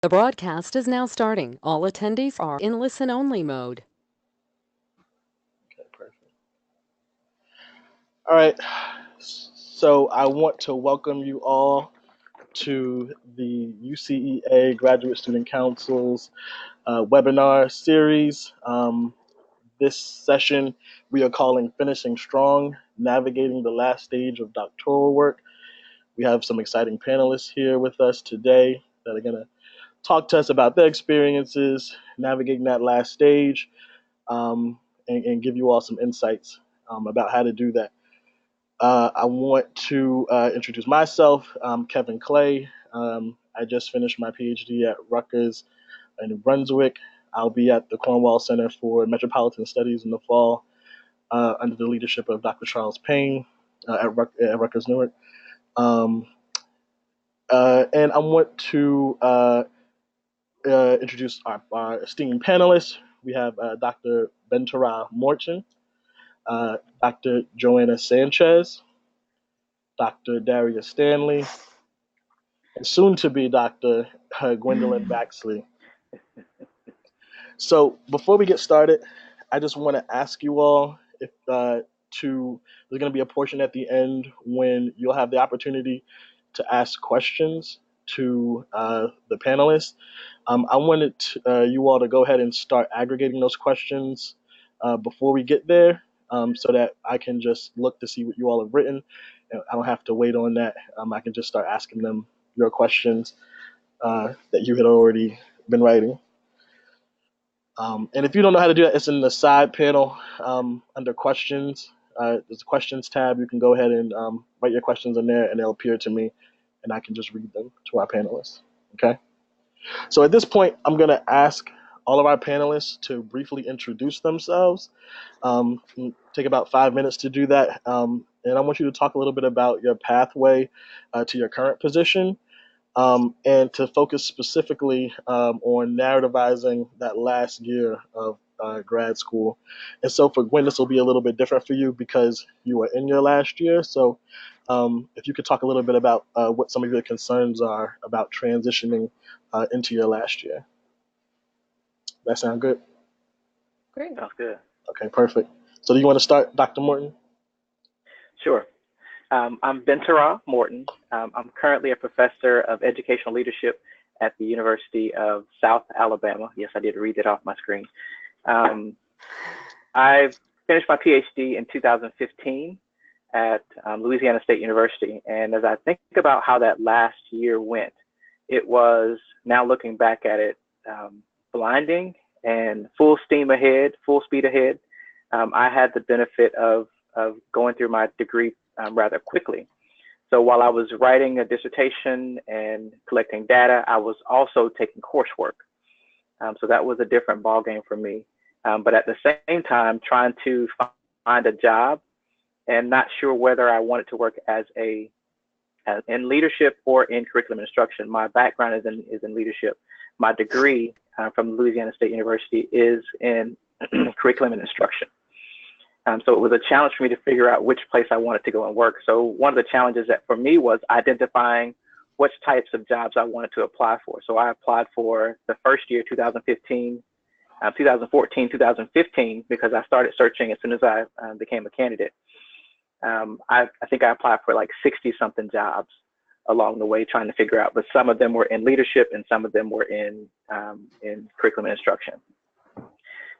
The broadcast is now starting. All attendees are in listen-only mode. Okay, perfect. All right. So I want to welcome you all to the UCEA Graduate Student Council's webinar series. This session we are calling Finishing Strong, Navigating the Last Stage of Doctoral Work. We have some exciting panelists here with us today that are going to talk to us about their experiences navigating that last stage, and give you all some insights about how to do that. I want to introduce myself. I'm Kevin Clay. I just finished my PhD at Rutgers in New Brunswick. I'll be at the Cornwall Center for Metropolitan Studies in the fall under the leadership of Dr. Charles Payne at Rutgers Newark. And I want to introduce our esteemed panelists. We have Dr. Benterah Morton, Dr. Joanna Sanchez, Dr. Darrius Stanley, and soon to be Dr. Gwendolyn Baxley. So before we get started, I just want to ask you all if there's going to be a portion at the end when you'll have the opportunity to ask questions to the panelists. I wanted you all to go ahead and start aggregating those questions before we get there, so that I can just look to see what you all have written. I don't have to wait on that. I can just start asking them your questions that you had already been writing. And if you don't know how to do that, it's in the side panel under questions. There's a questions tab. You can go ahead and write your questions in there, and they'll appear to me, and I can just read them to our panelists. Okay? So at this point, I'm going to ask all of our panelists to briefly introduce themselves. Take about 5 minutes to do that. And I want you to talk a little bit about your pathway to your current position, and to focus specifically on narrativizing that last year of grad school. And so for Gwen, this will be a little bit different for you because you were in your last year. So if you could talk a little bit about what some of your concerns are about transitioning into your last year. That sound good? Great. Sounds good. Okay, perfect. So do you want to start, Dr. Morton? Sure. I'm Benterah Morton. I'm currently a professor of educational leadership at the University of South Alabama. Yes, I did read that off my screen. I finished my PhD in 2015 at Louisiana State University. And as I think about how that last year went, it was, now looking back at it, blinding and full steam ahead, full speed ahead. I had the benefit of going through my degree rather quickly. So while I was writing a dissertation and collecting data, I was also taking coursework. So that was a different ballgame for me. But at the same time, trying to find a job and not sure whether I wanted to work as in leadership or in curriculum instruction. My background is in leadership. My degree from Louisiana State University is in curriculum and instruction. So it was a challenge for me to figure out which place I wanted to go and work. So one of the challenges that for me was identifying which types of jobs I wanted to apply for. So I applied for the first year, 2014, 2015, because I started searching as soon as I became a candidate. I think I applied for like 60 something jobs along the way, trying to figure out, but some of them were in leadership and some of them were in curriculum and instruction.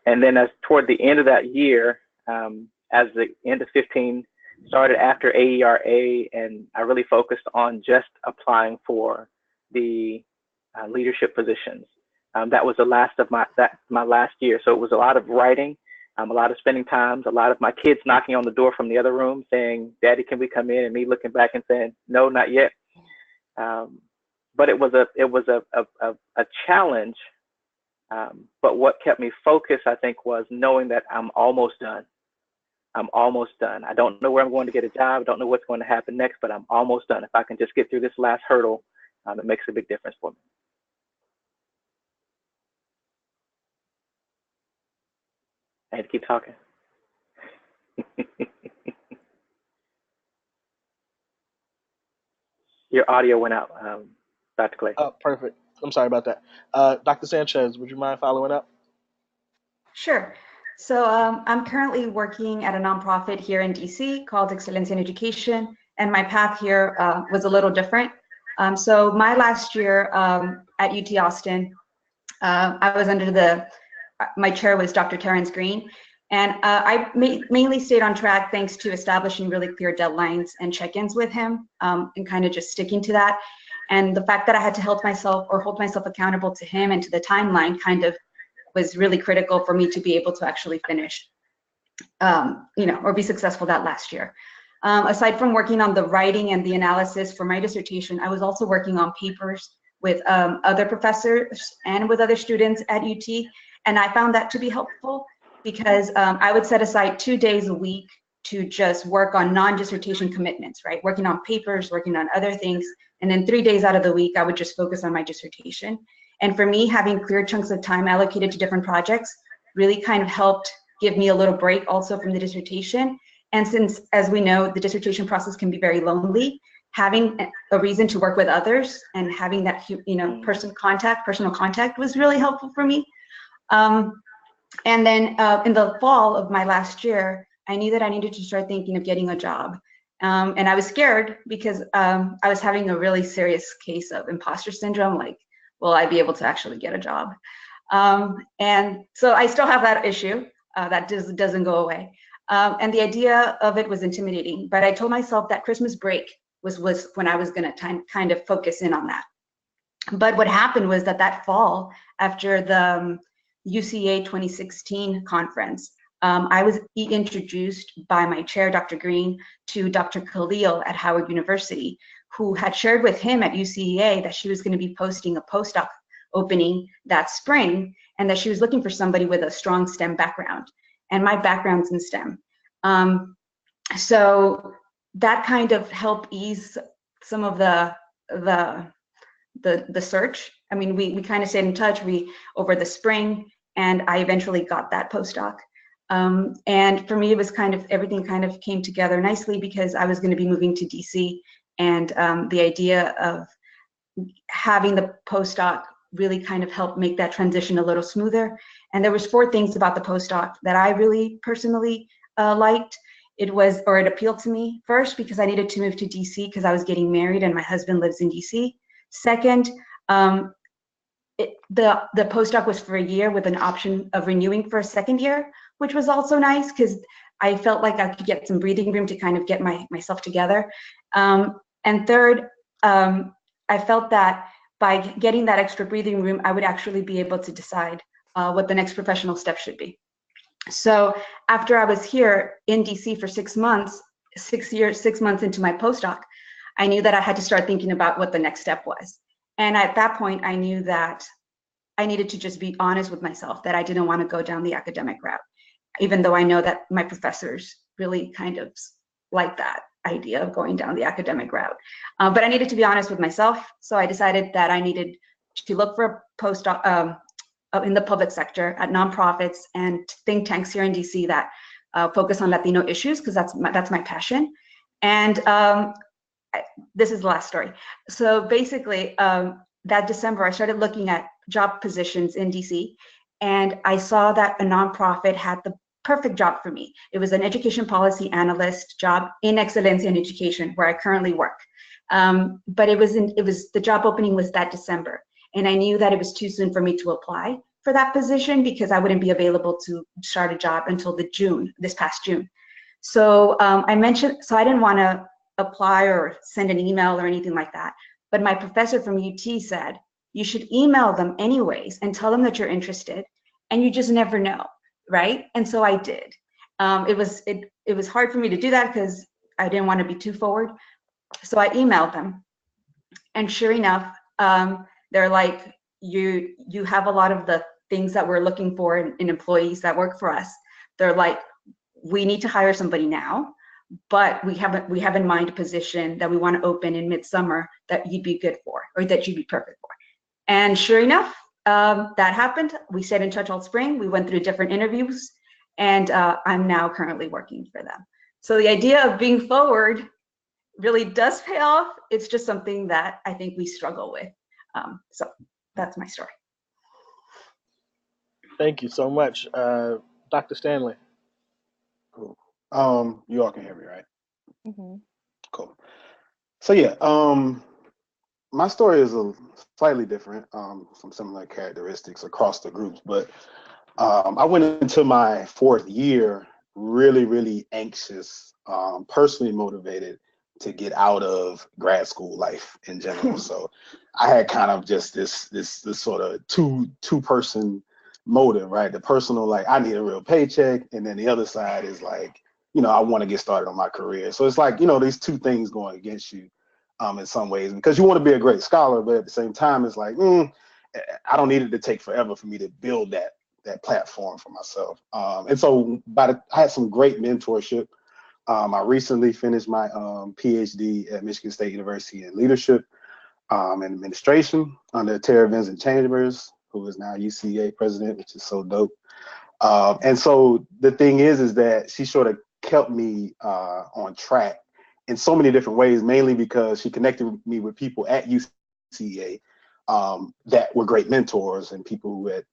And then as toward the end of that year, as the end of 15 started after AERA, and I really focused on just applying for the leadership positions. That was the last of my last year. So it was a lot of writing, a lot of spending times, a lot of my kids knocking on the door from the other room saying, "Daddy, can we come in?" And me looking back and saying, "No, not yet." But it was a challenge. But what kept me focused, I think, was knowing that I'm almost done. I'm almost done. I don't know where I'm going to get a job. I don't know what's going to happen next, but I'm almost done. If I can just get through this last hurdle, it makes a big difference for me. I had to keep talking. Your audio went out, Dr. Clay. Oh, perfect. I'm sorry about that. Dr. Sanchez, would you mind following up? Sure. So I'm currently working at a nonprofit here in DC called Excellence in Education, and my path here was a little different. So my last year at UT Austin, I was under my chair was Dr. Terrence Green, and I mainly stayed on track thanks to establishing really clear deadlines and check-ins with him, and kind of just sticking to that. And the fact that I had to hold myself accountable to him and to the timeline kind of was really critical for me to be able to actually finish, or be successful that last year. Aside from working on the writing and the analysis for my dissertation, I was also working on papers with other professors and with other students at UT. And I found that to be helpful because I would set aside 2 days a week to just work on non-dissertation commitments, right? Working on papers, working on other things. And then 3 days out of the week, I would just focus on my dissertation. And for me, having clear chunks of time allocated to different projects really kind of helped give me a little break also from the dissertation. And since, as we know, the dissertation process can be very lonely, having a reason to work with others and having that, personal contact was really helpful for me. And then in the fall of my last year, I knew that I needed to start thinking of getting a job. And I was scared because I was having a really serious case of imposter syndrome, like, will I be able to actually get a job? And so I still have that issue that doesn't go away. And the idea of it was intimidating, but I told myself that Christmas break was when I was gonna kind of focus in on that. But what happened was that fall, after the UCEA 2016 conference, I was introduced by my chair, Dr. Green, to Dr. Khalil at Howard University, who had shared with him at UCEA that she was going to be posting a postdoc opening that spring, and that she was looking for somebody with a strong STEM background. And my background's in STEM. So that kind of helped ease some of the search. I mean, we kind of stayed in touch over the spring, and I eventually got that postdoc. And for me, it was everything kind of came together nicely because I was going to be moving to DC, and the idea of having the postdoc really kind of helped make that transition a little smoother. And there was 4 things about the postdoc that I really personally liked. It appealed to me. First, because I needed to move to DC because I was getting married and my husband lives in DC. Second, the postdoc was for a year with an option of renewing for a second year, which was also nice because I felt like I could get some breathing room to kind of get myself together. And third, I felt that by getting that extra breathing room, I would actually be able to decide what the next professional step should be. So after I was here in DC for 6 months, 6 months into my postdoc, I knew that I had to start thinking about what the next step was. And at that point, I knew that I needed to just be honest with myself that I didn't want to go down the academic route, even though I know that my professors really kind of like that idea of going down the academic route. But I needed to be honest with myself. So I decided that I needed to look for a postdoc in the public sector at nonprofits and think tanks here in DC that focus on Latino issues, because that's my passion. And this is the last story. So basically, that December, I started looking at job positions in DC, and I saw that a nonprofit had the perfect job for me. It was an education policy analyst job in excellence in education, where I currently work. But the job opening was that December, and I knew that it was too soon for me to apply for that position because I wouldn't be available to start a job until this past June. So I didn't want to apply or send an email or anything like that. But my professor from UT said, you should email them anyways and tell them that you're interested, and you just never know, right? And so I did. It was hard for me to do that because I didn't want to be too forward. So I emailed them, and sure enough, they're like, you have a lot of the things that we're looking for in employees that work for us. They're like, we need to hire somebody now, but we have in mind a position that we want to open in midsummer that you'd be good for, or that you'd be perfect for. And sure enough, that happened. We stayed in touch all spring. We went through different interviews, and I'm now currently working for them. So the idea of being forward really does pay off. It's just something that I think we struggle with. So that's my story. Thank you so much, Dr. Stanley. Cool. You all can hear me, right? Mm-hmm. Cool. So yeah, my story is a slightly different, some similar characteristics across the groups, but I went into my fourth year really, really anxious, personally motivated to get out of grad school life in general. So I had kind of just this sort of two-person motive, right? The personal, like, I need a real paycheck, and then the other side is like, I want to get started on my career. So it's like, these two things going against you in some ways, because you want to be a great scholar, but at the same time, it's like, I don't need it to take forever for me to build that platform for myself. And so I had some great mentorship. I recently finished my PhD at Michigan State University in leadership and administration under Tara Vincent Chambers, who is now UCEA president, which is so dope. And so the thing is that she sort of kept me on track in so many different ways, mainly because she connected me with people at UCEA that were great mentors and people who had,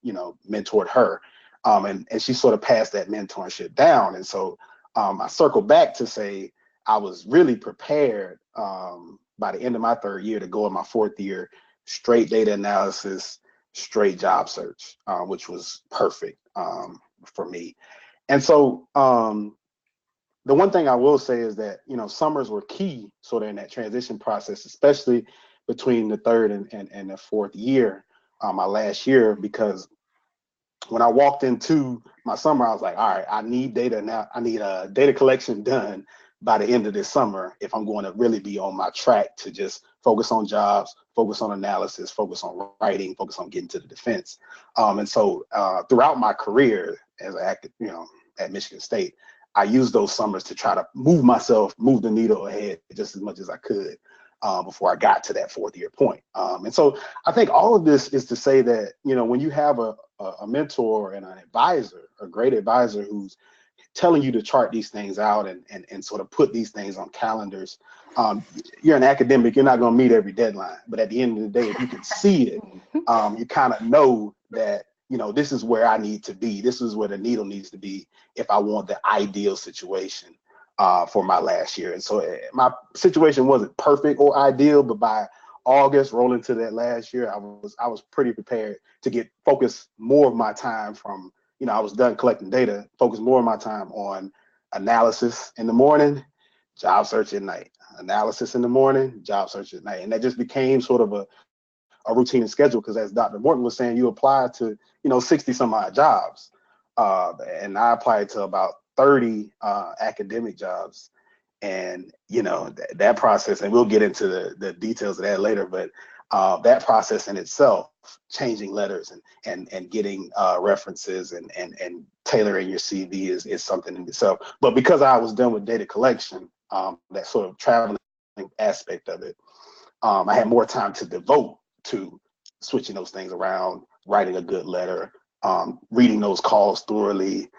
mentored her. And she sort of passed that mentorship down. And so I circled back to say I was really prepared by the end of my third year to go in my fourth year, straight data analysis, straight job search, which was perfect for me. And so the one thing I will say is that, summers were key sort of in that transition process, especially between the third and the fourth year, my last year, because when I walked into my summer, I was like, all right, I need data now. I need data collection done by the end of this summer if I'm going to really be on my track to just focus on jobs, focus on analysis, focus on writing, focus on getting to the defense. And so throughout my career as an active, at Michigan State, I used those summers to try to move the needle ahead just as much as I could before I got to that fourth year point. And so I think all of this is to say that, when you have a mentor and an advisor, a great advisor who's telling you to chart these things out and sort of put these things on calendars, you're an academic, you're not going to meet every deadline. But at the end of the day, if you can see it, you kind of know that, this is where I need to be. This is where the needle needs to be if I want the ideal situation for my last year. And so my situation wasn't perfect or ideal, but by August, rolling to that last year, I was pretty prepared to get focused more of my time from, I was done collecting data, focus more of my time on analysis in the morning, job search at night, analysis in the morning, job search at night. And that just became sort of a routine and schedule, because as Dr. Morton was saying, you apply to, 60 some odd jobs. And I applied to about 30 academic jobs. And, that process, and we'll get into the details of that later, but that process in itself, changing letters and getting references and tailoring your CV is something in itself. But because I was done with data collection, that sort of traveling aspect of it, I had more time to devote to switching those things around, writing a good letter, reading those calls thoroughly,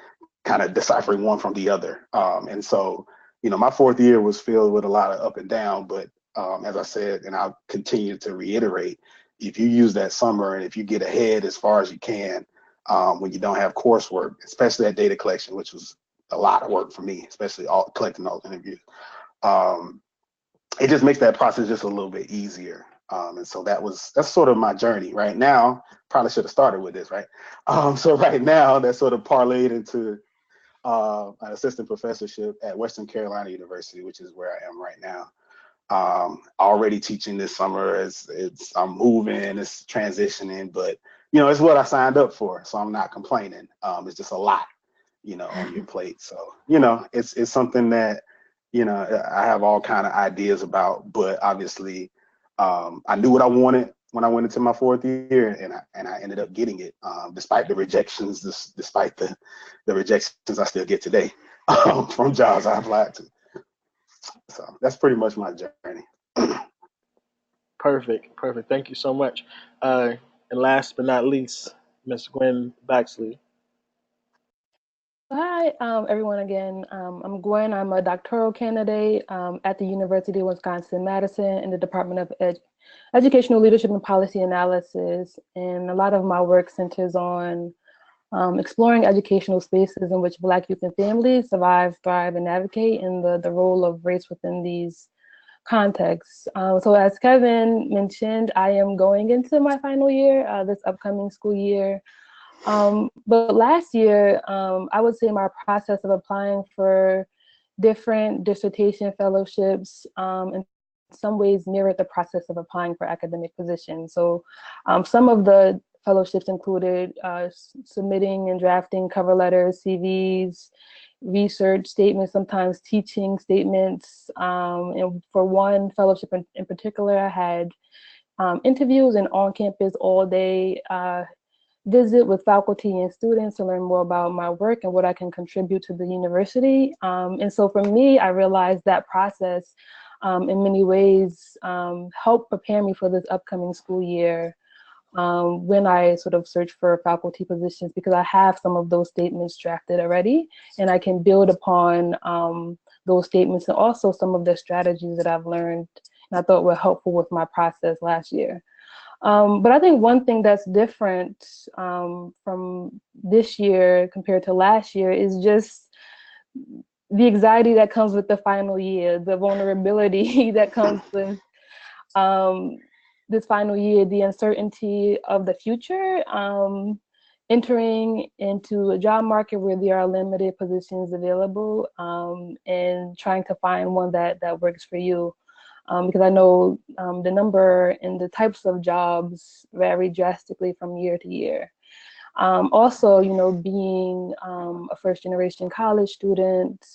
kind of deciphering one from the other. And so, my fourth year was filled with a lot of up and down, but as I said, and I'll continue to reiterate, if you use that summer and if you get ahead as far as you can, when you don't have coursework, especially at data collection, which was a lot of work for me, especially collecting all the interviews, it just makes that process just a little bit easier. And so that's sort of my journey right now. Probably should have started with this, right? So right now, that's sort of parlayed into an assistant professorship at Western Carolina University, which is where I am right now. Already teaching this summer. I'm moving, it's transitioning, but it's what I signed up for, so I'm not complaining. It's just a lot, on your plate. So it's something that I have all kind of ideas about, but obviously I knew what I wanted when I went into my fourth year, and I ended up getting it, despite the rejections, despite the rejections I still get today from jobs I applied to. So that's pretty much my journey. Perfect. Thank you so much. And last but not least, Ms. Gwen Baxley. Hi, everyone again. I'm Gwen. I'm a doctoral candidate at the University of Wisconsin-Madison in the Department of educational leadership and policy analysis, and a lot of my work centers on exploring educational spaces in which Black youth and families survive, thrive, and navigate, and the role of race within these contexts. So as Kevin mentioned, I am going into my final year this upcoming school year. But last year, I would say my process of applying for different dissertation fellowships in some ways mirrored the process of applying for academic positions. So some of the fellowships included submitting and drafting cover letters, CVs, research statements, sometimes teaching statements. And for one fellowship in particular, I had interviews and on-campus all-day visit with faculty and students to learn more about my work and what I can contribute to the university. And so for me, I realized that process in many ways helped prepare me for this upcoming school year when I sort of search for faculty positions, because I have some of those statements drafted already, and I can build upon those statements and also some of the strategies that I've learned and I thought were helpful with my process last year. But I think one thing that's different from this year compared to last year is just the anxiety that comes with the final year, the vulnerability that comes with this final year, the uncertainty of the future, entering into a job market where there are limited positions available, and trying to find one that works for you. Because I know the number and the types of jobs vary drastically from year to year. Also, you know, being a first-generation college student,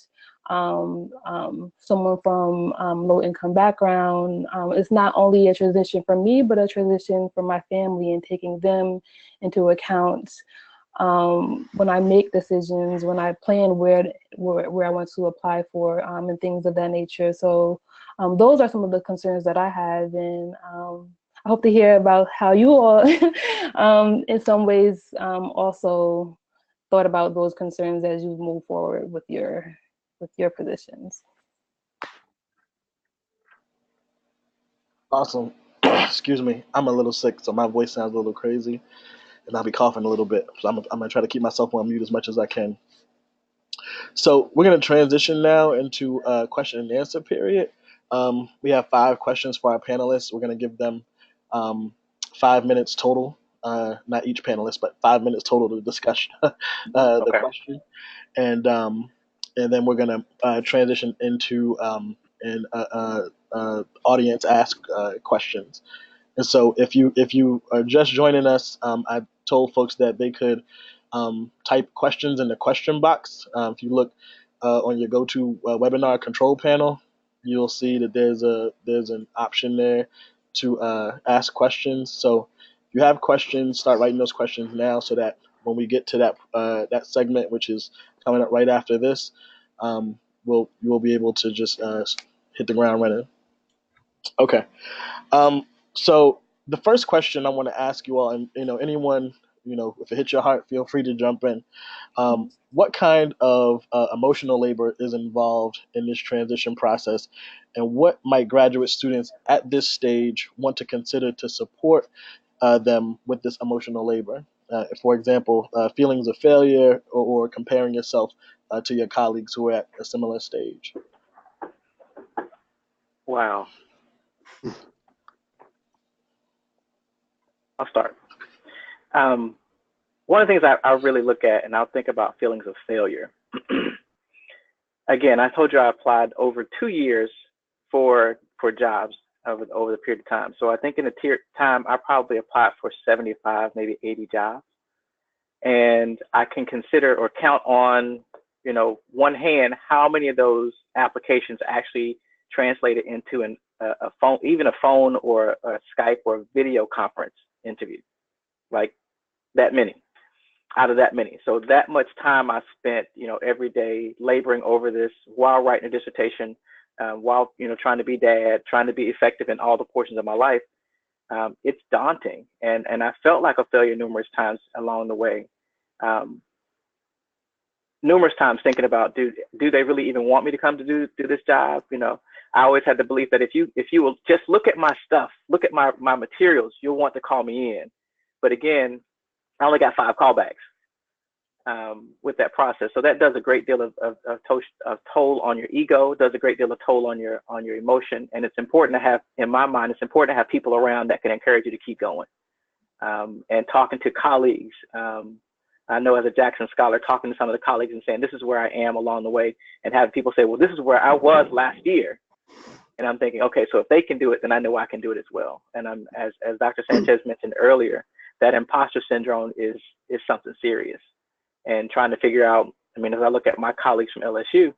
someone from low-income background, it's not only a transition for me, but a transition for my family, and taking them into account when I make decisions, when I plan where I want to apply for, and things of that nature. So those are some of the concerns that I have, and I hope to hear about how you all, in some ways, also thought about those concerns as you move forward with your positions. Awesome. Excuse me. I'm a little sick, so my voice sounds a little crazy, and I'll be coughing a little bit. So I'm going to try to keep myself on mute as much as I can. So we're going to transition now into a question and answer period. We have 5 questions for our panelists. We're going to give them 5 minutes total, not each panelist, but 5 minutes total to discuss the question. And then we're going to transition into audience ask questions. And so if you are just joining us, I told folks that they could type questions in the question box. If you look on your go-to webinar control panel, you'll see that there's an option there to ask questions. So if you have questions, start writing those questions now, so that when we get to that segment, which is coming up right after this, you will be able to just hit the ground running. Okay. So the first question I want to ask you all, and anyone, if it hits your heart, feel free to jump in. What kind of emotional labor is involved in this transition process, and what might graduate students at this stage want to consider to support them with this emotional labor? For example, feelings of failure or comparing yourself to your colleagues who are at a similar stage. Wow. I'll start. One of the things I really look at, and I'll think about feelings of failure. Again, I told you I applied over 2 years for jobs over the period of time. So I think in a time, I probably applied for 75, maybe 80 jobs. And I can consider or count on, one hand, how many of those applications actually translated into a phone, even a phone or a Skype or a video conference interview, like that many, out of that many. So that much time I spent, every day laboring over this while writing a dissertation, while, trying to be dad, trying to be effective in all the portions of my life. It's daunting. And I felt like a failure numerous times along the way. Numerous times thinking about, do they really even want me to come to do this job? I always had the belief that if you will just look at my stuff, look at my materials, you'll want to call me in. But again, I only got 5 callbacks with that process. So that does a great deal of toll on your ego, does a great deal of toll on your emotion. And it's important to have, in my mind, it's important to have people around that can encourage you to keep going. And talking to colleagues. I know as a Jackson scholar, talking to some of the colleagues and saying, this is where I am along the way, and having people say, well, this is where I was last year. And I'm thinking, okay, so if they can do it, then I know I can do it as well. And I'm, as Dr. Sanchez mentioned earlier, that imposter syndrome is something serious. And trying to figure out, I mean, as I look at my colleagues from LSU,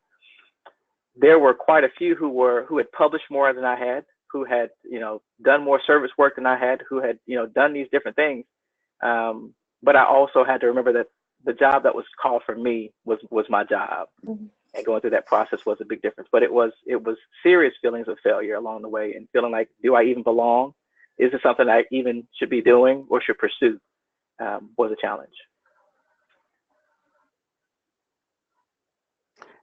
there were quite a few who had published more than I had, who had, done more service work than I had, who had, done these different things. But I also had to remember that the job that was called for me was my job. Mm-hmm. And going through that process was a big difference. But it was serious feelings of failure along the way, and feeling like, do I even belong? Is it something I even should be doing or should pursue? Was a challenge.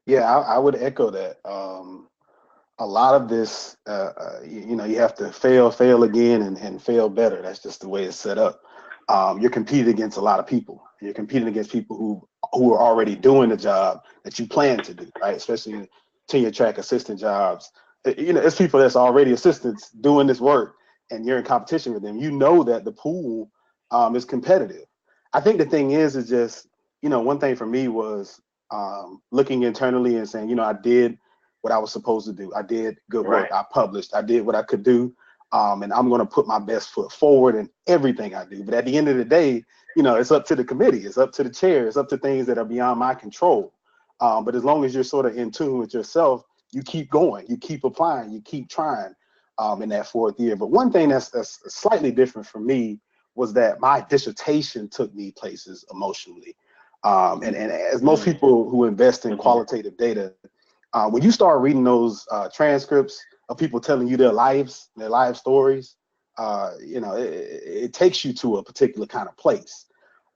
Yeah, I would echo that. A lot of this, you have to fail again and fail better. That's just the way it's set up. You're competing against a lot of people. You're competing against people who are already doing the job that you plan to do, right? Especially in tenure track assistant jobs. It's people that's already assistants doing this work, and you're in competition with them. You know that the pool is competitive. I think the thing is just, one thing for me was looking internally and saying, I did what I was supposed to do. I did good work. Right. I published. I did what I could do. And I'm going to put my best foot forward in everything I do. But at the end of the day, it's up to the committee. It's up to the chair. It's up to things that are beyond my control. But as long as you're sort of in tune with yourself, you keep going. You keep applying. You keep trying in that 4th year. But one thing that's slightly different for me was that my dissertation took me places emotionally. And as most people who invest in qualitative data, when you start reading those transcripts of people telling you their life stories, it takes you to a particular kind of place.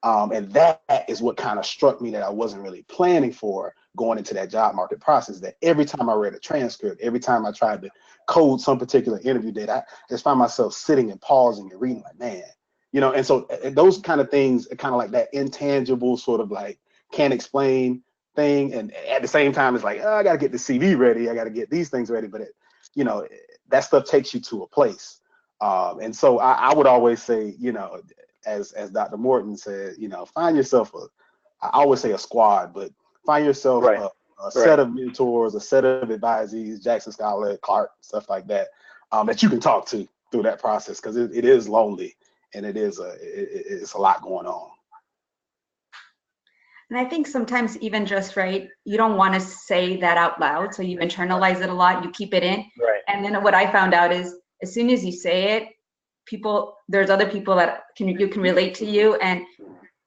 And that is what kind of struck me that I wasn't really planning for going into that job market process, that every time I read a transcript, every time I tried to code some particular interview data, I just found myself sitting and pausing and reading like, man, and so those kind of things are kind of like that intangible sort of like can't explain thing. And at the same time, it's like, oh, I got to get the CV ready. I got to get these things ready. But, that stuff takes you to a place. And so I would always say, as Dr. Morton said, find yourself I always say a squad, but find yourself a set of mentors, a set of advisees, Jackson Scholar, Clark, stuff like that, that you can talk to through that process, because it is lonely and it's a lot going on. And I think sometimes even just, you don't want to say that out loud. So you internalize it a lot, you keep it in. Right. And then what I found out is as soon as you say it, there's other people that you can relate to you, and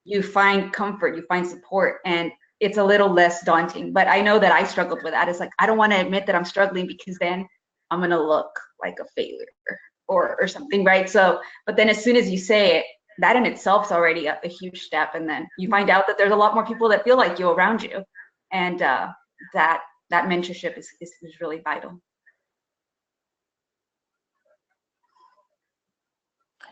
you find comfort, you find support, and it's a little less daunting. But I know that I struggled with that. It's like, I don't want to admit that I'm struggling because then I'm going to look like a failure or something, right? So, but then as soon as you say it, that in itself is already a huge step. And then you find out that there's a lot more people that feel like you around you. And that mentorship is really vital.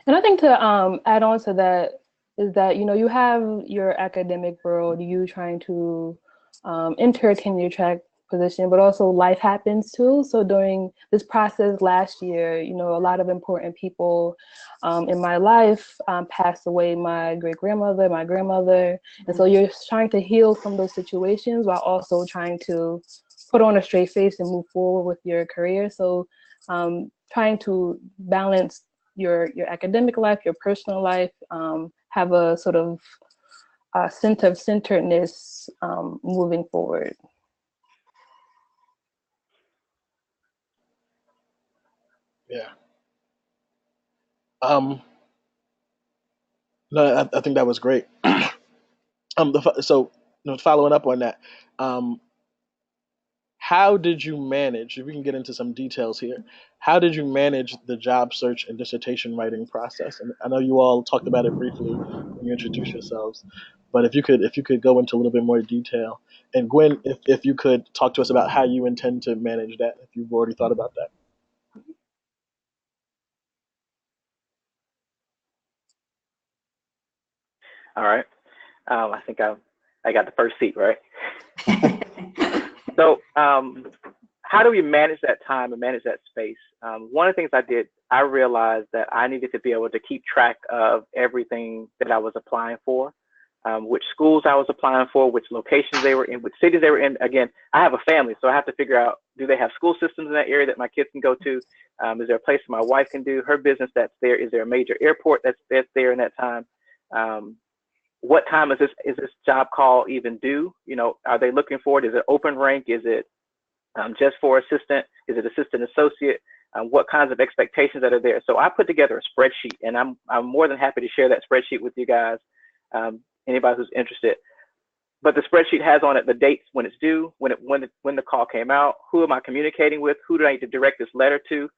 And I think to add on to that is that, you have your academic world, you trying to enter a tenure track position, but also life happens too. So during this process last year, a lot of important people in my life passed away, my great-grandmother, my grandmother. And so you're trying to heal from those situations while also trying to put on a straight face and move forward with your career. So trying to balance your academic life, your personal life, have a sort of sense of centeredness moving forward. Yeah. No, I think that was great. So following up on that, how did you manage, if we can get into some details here, how did you manage the job search and dissertation writing process? And I know you all talked about it briefly when you introduced yourselves, but if you could go into a little bit more detail. And Gwen, if you could talk to us about how you intend to manage that, if you've already thought about that. All right. I think I got the first seat, right? So how do we manage that time and manage that space? One of the things I did, I realized that I needed to be able to keep track of everything that I was applying for, which schools I was applying for, which locations they were in, which cities they were in. Again, I have a family, so I have to figure out, do they have school systems in that area that my kids can go to? Is there a place my wife can do her business that's there? Is there a major airport that's there in that time? What time is this job call even due? You know, are they looking for it? Is it open rank? Is it just for assistant? Is it assistant associate? What kinds of expectations that are there? So I put together a spreadsheet, and I'm more than happy to share that spreadsheet with you guys, anybody who's interested. But the spreadsheet has on it the dates when it's due, when the call came out, who am I communicating with, who do I need to direct this letter to,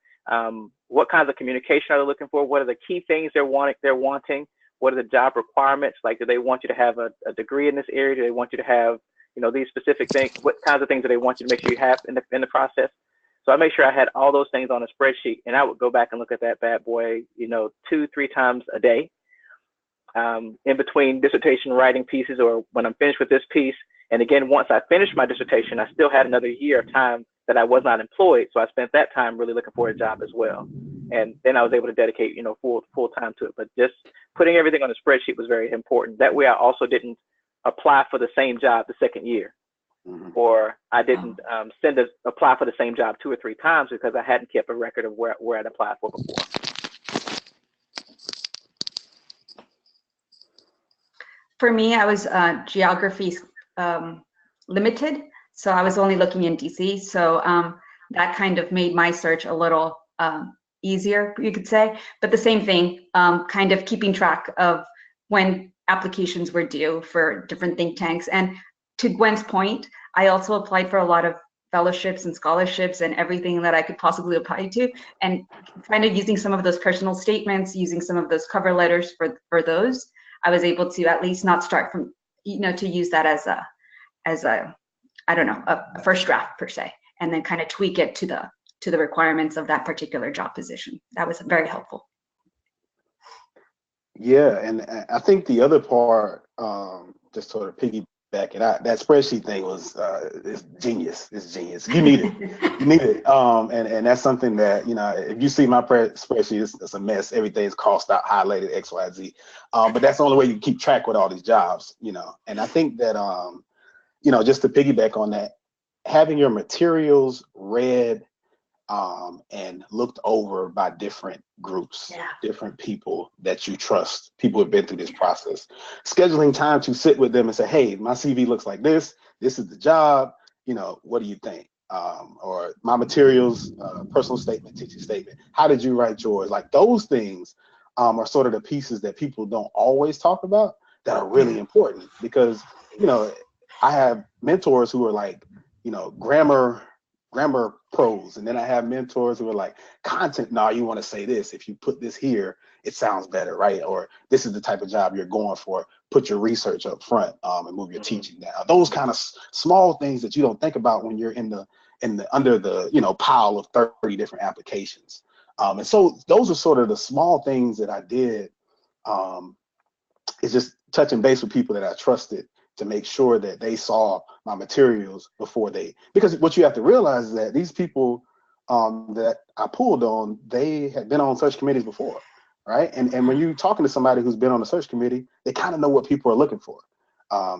what kinds of communication are they looking for, what are the key things they're wanting. What are the job requirements? Like, do they want you to have a degree in this area? Do they want you to have, you know, these specific things? What kinds of things do they want you to make sure you have in the process? So I make sure I had all those things on a spreadsheet, and I would go back and look at that bad boy, you know, 2-3 times a day, in between dissertation writing pieces, or when I'm finished with this piece. And again, once I finished my dissertation, I still had another year of time that I was not employed. So I spent that time really looking for a job as well. And then I was able to dedicate, you know, full time to it. But just putting everything on a spreadsheet was very important. That way I also didn't apply for the same job the second year, or I didn't apply for the same job 2 or 3 times because I hadn't kept a record of where I'd applied for before. For me, I was geography limited, so I was only looking in DC. So that kind of made my search a little easier, you could say. But the same thing, kind of keeping track of when applications were due for different think tanks. And to Gwen's point, I also applied for a lot of fellowships and scholarships and everything that I could possibly apply to, and kind of using some of those personal statements, using some of those cover letters for those. I was able to at least not start from, you know, to use that as a I don't know, a first draft per se, and then kind of tweak it to the requirements of that particular job position. That was very helpful. Yeah, and I think the other part, just sort of piggybacking, that spreadsheet thing was it's genius. It's genius. You need it. You need it. And that's something that, you know, if you see my spreadsheet, it's a mess. Everything's crossed out, highlighted, X, Y, Z. But that's the only way you keep track with all these jobs, you know. And I think that, you know, just to piggyback on that, having your materials read and looked over by different groups, different people that you trust, people who have been through this process, scheduling time to sit with them and say, hey, my CV looks like this is the job, you know, what do you think? Or my materials, personal statement, teaching statement, how did you write yours? Like those things are sort of the pieces that people don't always talk about that are really important, because, you know, I have mentors who are like, you know, grammar pros, and then I have mentors who are like, content, no, you want to say this, if you put this here it sounds better, right? Or this is the type of job you're going for, put your research up front and move your teaching down. Those kind of small things that you don't think about when you're in the under the, you know, pile of 30 different applications. And so those are sort of the small things that I did. It's just touching base with people that I trusted to make sure that they saw my materials before because what you have to realize is that these people that I pulled on, they had been on search committees before, right? And when you're talking to somebody who's been on a search committee, they kind of know what people are looking for,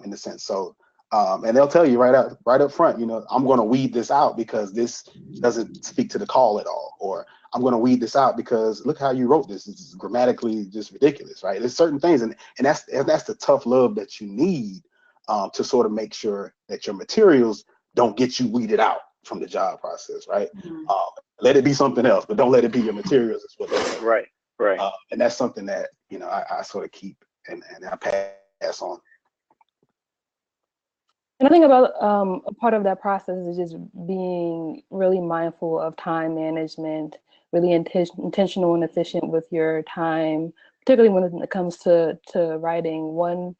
in a sense. So, and they'll tell you right up front, you know, I'm going to weed this out because this doesn't speak to the call at all, or I'm going to weed this out because look how you wrote this. It's grammatically just ridiculous, right? There's certain things, and that's the tough love that you need to sort of make sure that your materials don't get you weeded out from the job process, right? Let it be something else, but don't let it be your materials. Is what right. And that's something that, you know, I sort of keep and I pass on. And I think about a part of that process is just being really mindful of time management, really intentional and efficient with your time, particularly when it comes to writing. One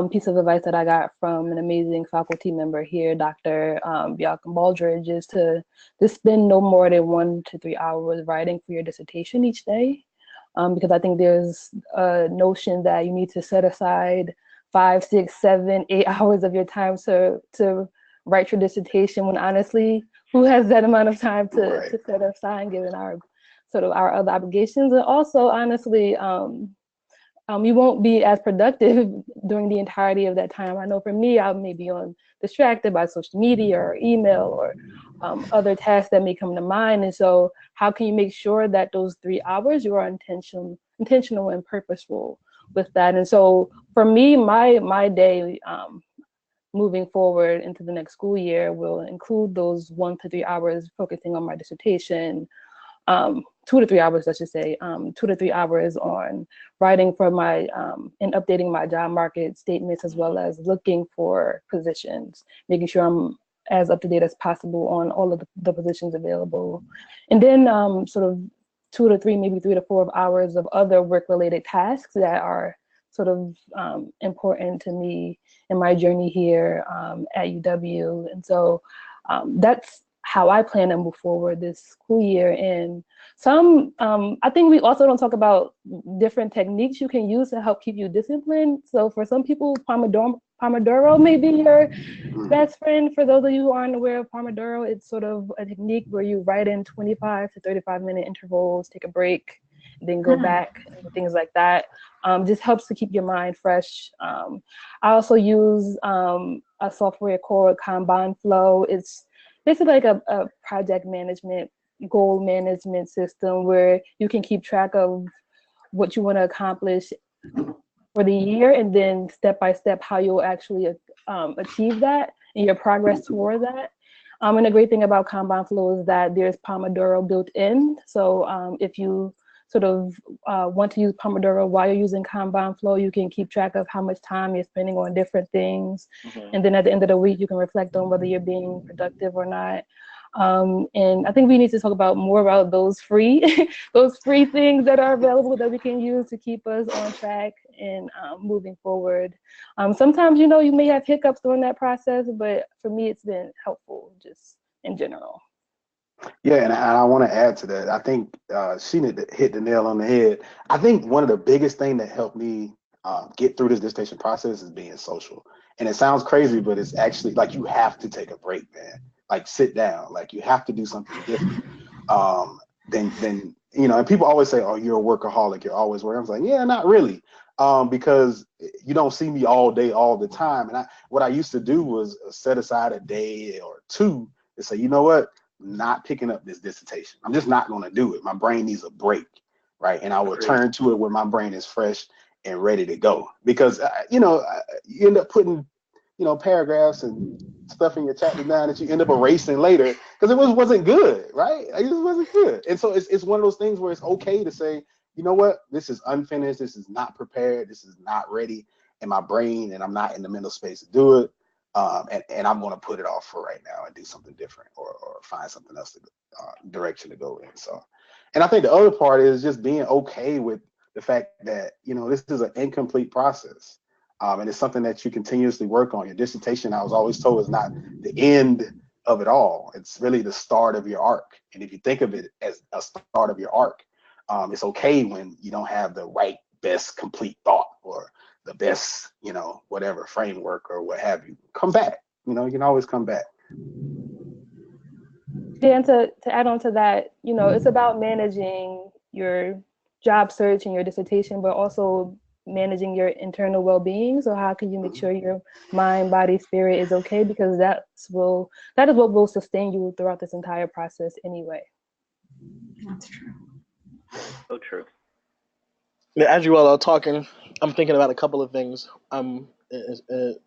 piece of advice that I got from an amazing faculty member here, Dr. Bjalkan Baldridge, is to spend no more than 1 to 3 hours writing for your dissertation each day. Because I think there's a notion that you need to set aside 5, 6, 7, 8 hours of your time to write your dissertation, when honestly, who has that amount of time to set aside given our sort of our other obligations? And also, honestly, you won't be as productive during the entirety of that time. I know for me, I may be distracted by social media or email or other tasks that may come to mind. And so how can you make sure that those 3 hours you are intentional and purposeful with that? And so for me, my day moving forward into the next school year will include those 1 to 3 hours focusing on my dissertation, 2 to 3 hours, I should say, 2 to 3 hours on writing for my and updating my job market statements, as well as looking for positions, making sure I'm as up to date as possible on all of the positions available. And then sort of 2 to 3, maybe 3 to 4 hours of other work-related tasks that are sort of important to me in my journey here at UW. And so that's how I plan to move forward this school year. And I think we also don't talk about different techniques you can use to help keep you disciplined. So for some people, Pomodoro may be your best friend. For those of you who aren't aware of Pomodoro, it's sort of a technique where you write in 25 to 35-minute intervals, take a break, then go back, and things like that. Just helps to keep your mind fresh. I also use a software called Kanban Flow. It's basically like a project management, goal management system where you can keep track of what you want to accomplish for the year, and then step by step how you'll actually achieve that and your progress toward that. And the great thing about Kanban Flow is that there's Pomodoro built in. So if you sort of want to use Pomodoro while you're using Kanban Flow, you can keep track of how much time you're spending on different things. And then at the end of the week, you can reflect on whether you're being productive or not. And I think we need to talk about more about those free things that are available that we can use to keep us on track and moving forward. Sometimes, you may have hiccups during that process, but for me, it's been helpful just in general. Yeah, and I want to add to that. I think she hit the nail on the head. I think one of the biggest things that helped me get through this dissertation process is being social. And it sounds crazy, but it's actually like you have to take a break, man. Like sit down. Like you have to do something different. Then and people always say, "Oh, you're a workaholic. You're always working." I was like, "Yeah, not really." Because you don't see me all day, all the time. And what I used to do was set aside a day or two to say, you know what? Not picking up this dissertation. I'm just not going to do it. My brain needs a break, right? And I will turn to it when my brain is fresh and ready to go. Because you end up putting paragraphs and stuff in your chapter down that you end up erasing later because it wasn't good, right? It just wasn't good. And so it's one of those things where it's okay to say, you know what? This is unfinished. This is not prepared. This is not ready in my brain, and I'm not in the mental space to do it. And I'm going to put it off for right now and do something different or find something else direction to go in. So, and I think the other part is just being okay with the fact that, this is an incomplete process. And it's something that you continuously work on. Your dissertation, I was always told, is not the end of it all. It's really the start of your arc. And if you think of it as a start of your arc, it's okay when you don't have the right, best, complete thought or the best, whatever framework or what have you. Come back. You can always come back. And to add on to that, it's about managing your job search and your dissertation, but also managing your internal well-being. So how can you make sure your mind, body, spirit is okay? Because that is what will sustain you throughout this entire process anyway. That's true. So true. As you all are talking, I'm thinking about a couple of things in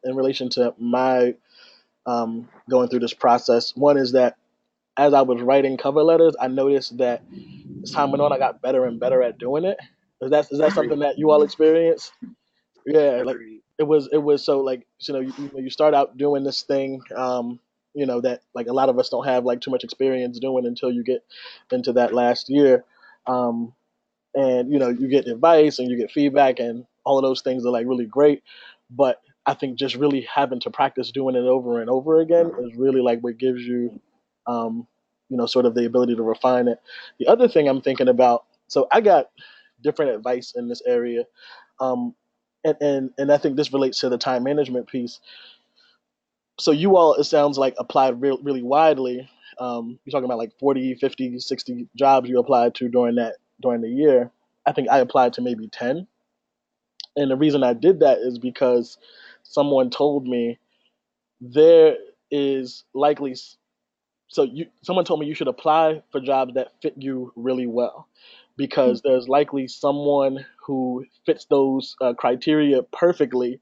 relation to my going through this process. One is that as I was writing cover letters, I noticed that as time went on, I got better and better at doing it. Is that something that you all experience? Yeah, like it was so like, you start out doing this thing, that like a lot of us don't have like too much experience doing until you get into that last year. Um, and you get advice and you get feedback and all of those things are like really great, but I think just really having to practice doing it over and over again is really like what gives you sort of the ability to refine it. The other thing I'm thinking about, so I got different advice in this area, um, and I think this relates to the time management piece. So you all, it sounds like, applied really widely. You're talking about like 40, 50, 60 jobs you applied to during the year. I think I applied to maybe 10. And the reason I did that is because someone told me there is likely, someone told me you should apply for jobs that fit you really well, because there's likely someone who fits those criteria perfectly,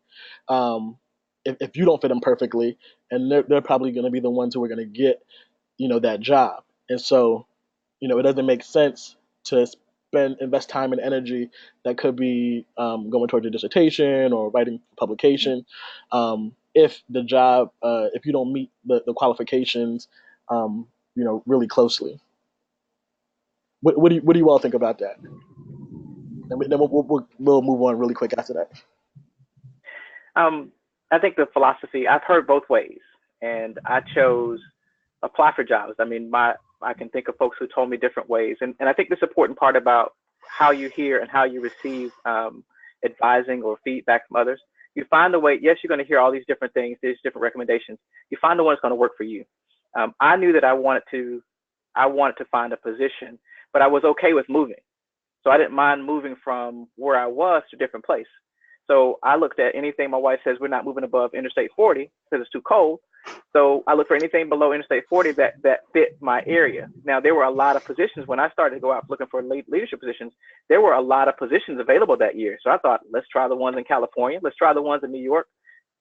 if you don't fit them perfectly, and they're probably going to be the ones who are going to get that job. And so it doesn't make sense to invest time and energy that could be going towards your dissertation or writing publication, if the job, if you don't meet the qualifications, really closely. What do you all think about that? And then we'll move on really quick after that. I think the philosophy, I've heard both ways, and I chose apply for jobs. I mean, I can think of folks who told me different ways. And I think this important part about how you hear and how you receive advising or feedback from others, you find the way. Yes, you're going to hear all these different things, these different recommendations. You find the one that's going to work for you. I knew that I wanted to find a position, but I was okay with moving. So I didn't mind moving from where I was to a different place. So I looked at anything. My wife says we're not moving above Interstate 40 because it's too cold. So I looked for anything below Interstate 40 that fit my area. Now, there were a lot of positions when I started to go out looking for leadership positions. There were a lot of positions available that year. So I thought, let's try the ones in California. Let's try the ones in New York,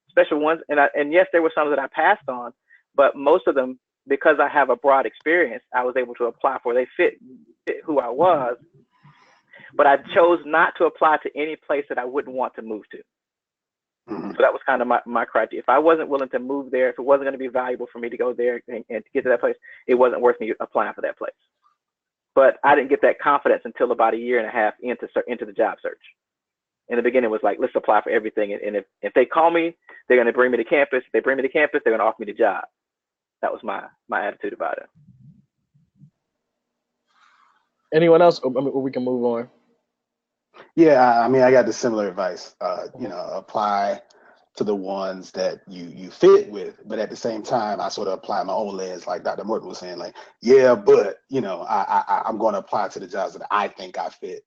special ones. And yes, there were some that I passed on, but most of them, because I have a broad experience, I was able to apply for. They fit who I was. But I chose not to apply to any place that I wouldn't want to move to. So that was kind of my criteria. If I wasn't willing to move there, if it wasn't going to be valuable for me to go there and to get to that place, it wasn't worth me applying for that place. But I didn't get that confidence until about a year and a half into the job search. In the beginning, it was like, let's apply for everything. And if they call me, they're going to bring me to campus. If they bring me to campus, they're going to offer me the job. That was my attitude about it. Anyone else? Or we can move on. Yeah, I mean, I got the similar advice. Apply to the ones that you fit with, but at the same time, I sort of apply my own lens, like Dr. Morton was saying, like, yeah, but I'm going to apply to the jobs that I think I fit,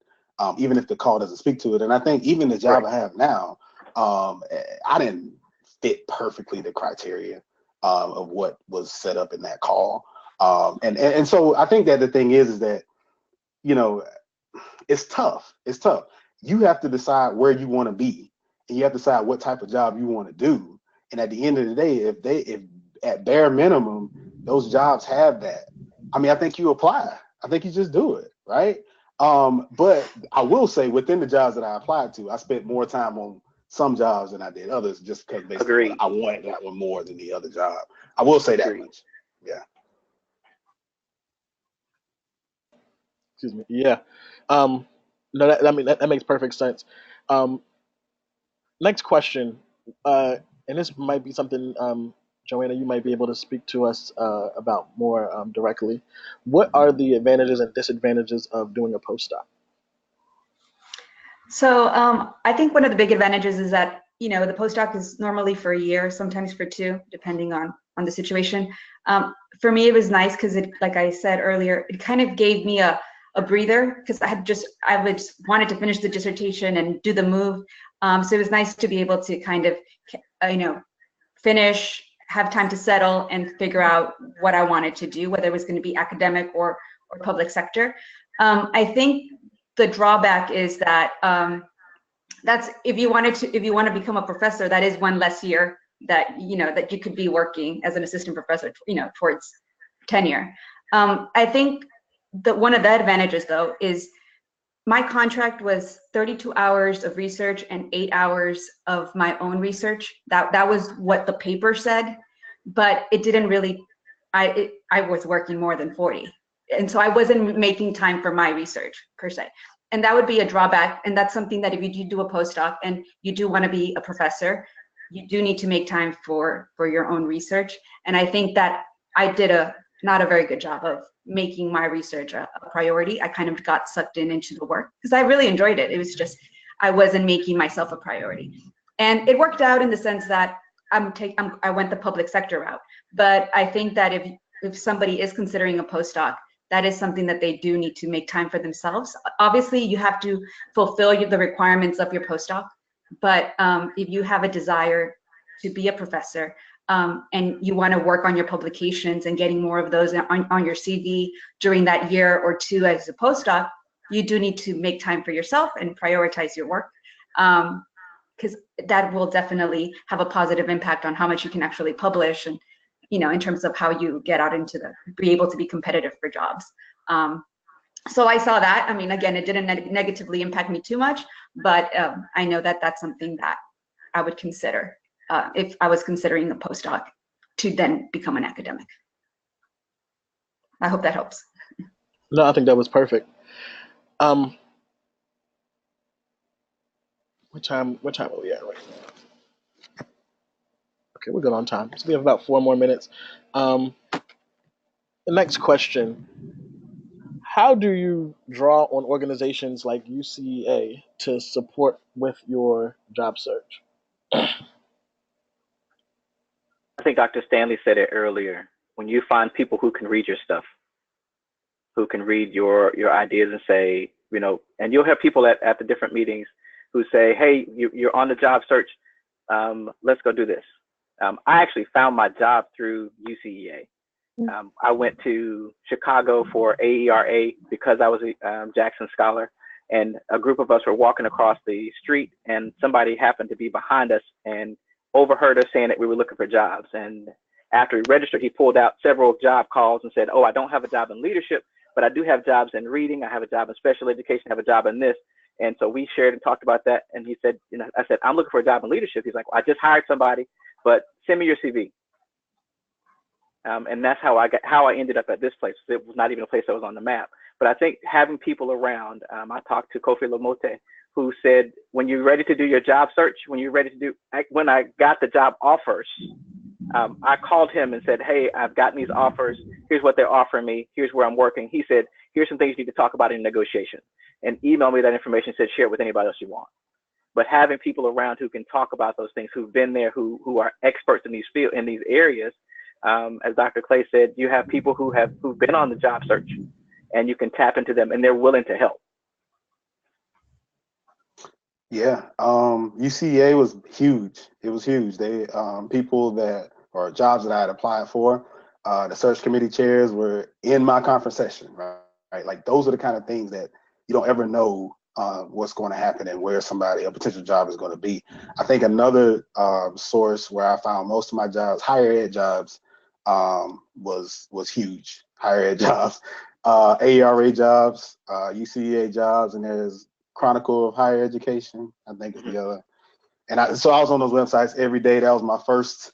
even if the call doesn't speak to it. And I think even the job I have now, I didn't fit perfectly the criteria of what was set up in that call, and so I think that the thing is that it's tough. It's tough. You have to decide where you want to be, and you have to decide what type of job you want to do. And at the end of the day, if at bare minimum those jobs have that, I mean, I think you apply. I think you just do it, right? But I will say, within the jobs that I applied to, I spent more time on some jobs than I did others, just because basically I wanted that one more than the other job. I will say that much. Yeah. Excuse me. Yeah. No, that makes perfect sense. Next question, and this might be something, Joanna, you might be able to speak to us about more directly. What are the advantages and disadvantages of doing a postdoc? So I think one of the big advantages is that the postdoc is normally for a year, sometimes for 2, depending on the situation. For me, it was nice because it, like I said earlier, it kind of gave me a breather, because I wanted to finish the dissertation and do the move. So it was nice to be able to kind of, finish, have time to settle, and figure out what I wanted to do, whether it was going to be academic or public sector. I think the drawback is that that's if you want to become a professor, that is one less year that that you could be working as an assistant professor, towards tenure. I think that one of the advantages, though, is my contract was 32 hours of research and 8 hours of my own research. That was what the paper said, but it didn't really, I was working more than 40. And so I wasn't making time for my research per se. And that would be a drawback. And that's something that if you do a postdoc and you do want to be a professor, you do need to make time for your own research. And I think that I did not a very good job of making my research a priority. I kind of got sucked into the work because I really enjoyed it. It was just, I wasn't making myself a priority. And it worked out in the sense that I went the public sector route. But I think that if somebody is considering a postdoc, that is something that they do need to make time for themselves. Obviously, you have to fulfill the requirements of your postdoc. But if you have a desire to be a professor, and you want to work on your publications and getting more of those on your CV during that year or two as a postdoc, you do need to make time for yourself and prioritize your work, because that will definitely have a positive impact on how much you can actually publish and, in terms of how you get out into be able to be competitive for jobs. So I saw that. I mean, again, it didn't negatively impact me too much, but I know that that's something that I would consider if I was considering a postdoc to then become an academic. I hope that helps. No, I think that was perfect. What time are we at right now? Okay, we're good on time. So we have about 4 more minutes. The next question: how do you draw on organizations like UCEA to support with your job search? I think Dr. Stanley said it earlier. When you find people who can read your stuff, who can read your ideas and say, and you'll have people at the different meetings who say, hey, you're on the job search, let's go do this. I actually found my job through UCEA. I went to Chicago for AERA because I was a Jackson Scholar, and a group of us were walking across the street and somebody happened to be behind us and overheard us saying that we were looking for jobs. And after he registered, he pulled out several job calls and said, oh, I don't have a job in leadership, but I do have jobs in reading. I have a job in special education. I have a job in this. And so we shared and talked about that. And he said, I said, I'm looking for a job in leadership. He's like, well, I just hired somebody, but send me your CV. And that's how I ended up at this place. It was not even a place that was on the map. But I think having people around, I talked to Kofi Lamote, who said, when you're ready to do your job search, when I got the job offers, I called him and said, hey, I've gotten these offers. Here's what they're offering me. Here's where I'm working. He said, here's some things you need to talk about in negotiation. And emailed me that information, said, share it with anybody else you want. But having people around who can talk about those things, who've been there, who are experts in these areas, as Dr. Clay said, you have people who've been on the job search, and you can tap into them, and they're willing to help. Yeah, UCEA was huge. It was huge. They or jobs that I had applied for, the search committee chairs were in my conference session, right? Like those are the kind of things that you don't ever know what's going to happen and where a potential job is going to be. I think another source where I found most of my jobs, higher ed jobs, was huge. Higher ed jobs, AERA jobs, UCEA jobs, and there's Chronicle of Higher Education, I think is the other. And so I was on those websites every day. That was my first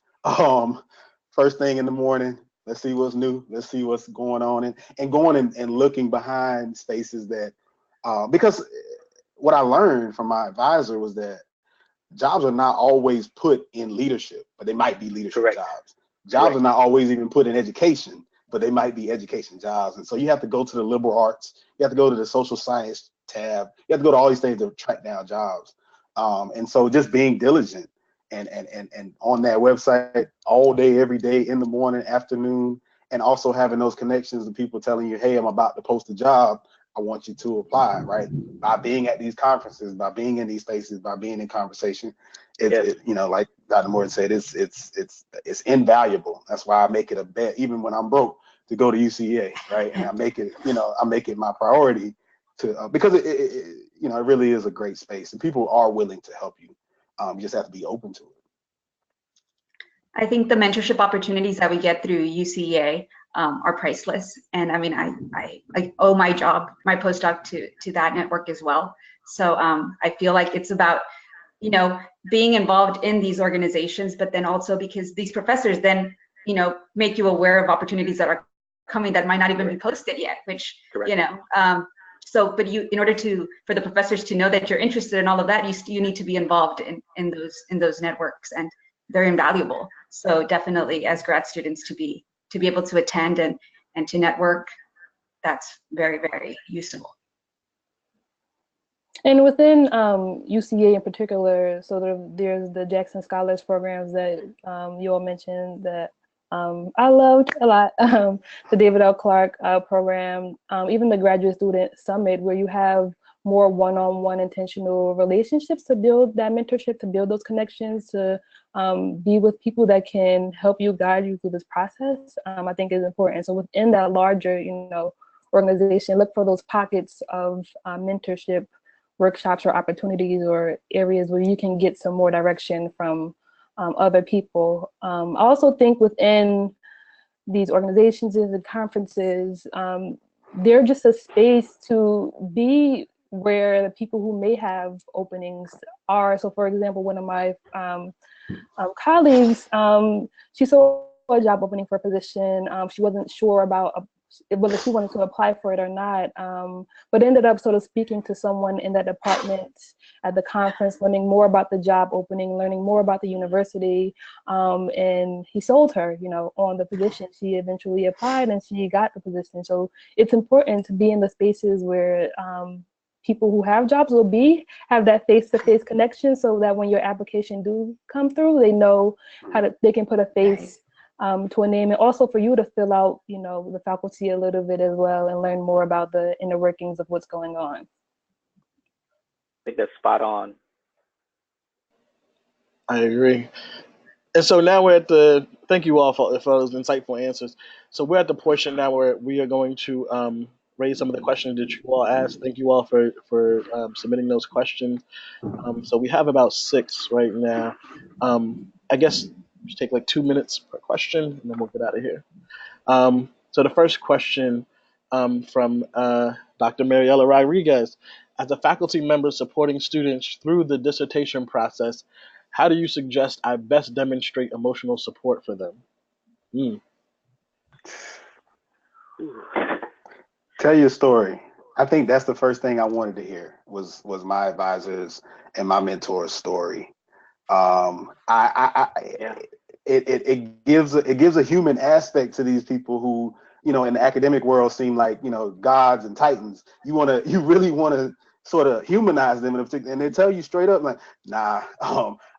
thing in the morning. Let's see what's new. Let's see what's going on, and going and looking behind spaces that, because what I learned from my advisor was that jobs are not always put in leadership, but they might be leadership Correct. jobs. Jobs are not always even put in education, but they might be education jobs. And so you have to go to the liberal arts. You have to go to the social science tab. You have to go to all these things to track down jobs. And so just being diligent and on that website all day, every day, in the morning, afternoon, and also having those connections and people telling you, hey, I'm about to post a job. I want you to apply, right? By being at these conferences, by being in these spaces, by being in conversation, like Dr. Morton said, it's invaluable. That's why I make it a bet, even when I'm broke, to go to UCEA, right? And I make it my priority to because it really is a great space, and people are willing to help you. You just have to be open to it. I think the mentorship opportunities that we get through UCEA are priceless. And I mean, I owe my job, my postdoc to that network as well. So I feel like it's about, you know, being involved in these organizations, but then also because these professors then, you know, make you aware of opportunities that are coming that might not even be posted yet, which, you know, so, but you, in order for the professors to know that you're interested in all of that, you need to be involved in those networks, and they're invaluable. So definitely as grad students to be able to attend and to network, that's very, very useful. And within UCEA in particular, so there's the Jackson Scholars programs that you all mentioned that I loved a lot. The David L. Clark program, even the Graduate Student Summit, where you have more one-on-one intentional relationships to build that mentorship, to build those connections, to be with people that can help you, guide you through this process, I think is important. So within that larger, you know, organization, look for those pockets of mentorship workshops or opportunities or areas where you can get some more direction from other people. I also think within these organizations and conferences, they're just a space to be where the people who may have openings are. So for example, one of my colleagues, she saw a job opening for a position. She wasn't sure about whether she wanted to apply for it or not, but ended up sort of speaking to someone in that department at the conference, learning more about the job opening, learning more about the university, and he sold her, you know, on the position. She eventually applied and she got the position. So it's important to be in the spaces where people who have jobs will have that face-to-face connection, so that when your application do come through, they know they can put a face to a name, and also for you to fill out, you know, the faculty a little bit as well and learn more about the inner workings of what's going on. I think that's spot on. I agree. And so now we're at the, thank you all for those insightful answers. So we're at the portion now where we are going to raise some of the questions that you all asked. Thank you all for submitting those questions. So we have about 6 right now. I guess just take like 2 minutes per question, and then we'll get out of here. So the first question from Dr. Mariela Rodriguez: as a faculty member supporting students through the dissertation process, how do you suggest I best demonstrate emotional support for them? Tell your story. I think that's the first thing I wanted to hear was my advisors and my mentor's story. It gives a human aspect to these people who, you know, in the academic world seem like, you know, gods and titans. You really want to sort of humanize them and they tell you straight up, like, nah,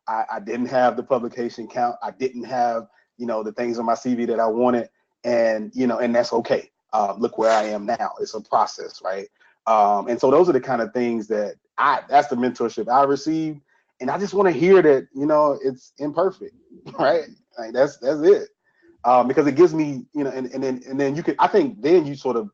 I didn't have the publication count. I didn't have, you know, the things on my CV that I wanted, and, you know, and that's okay. Look where I am now. It's a process, right? And so those are the kind of things that's the mentorship I received. And I just want to hear that, you know, it's imperfect, right? Like that's it. Because it gives me, you know, and then you could, I think then you sort of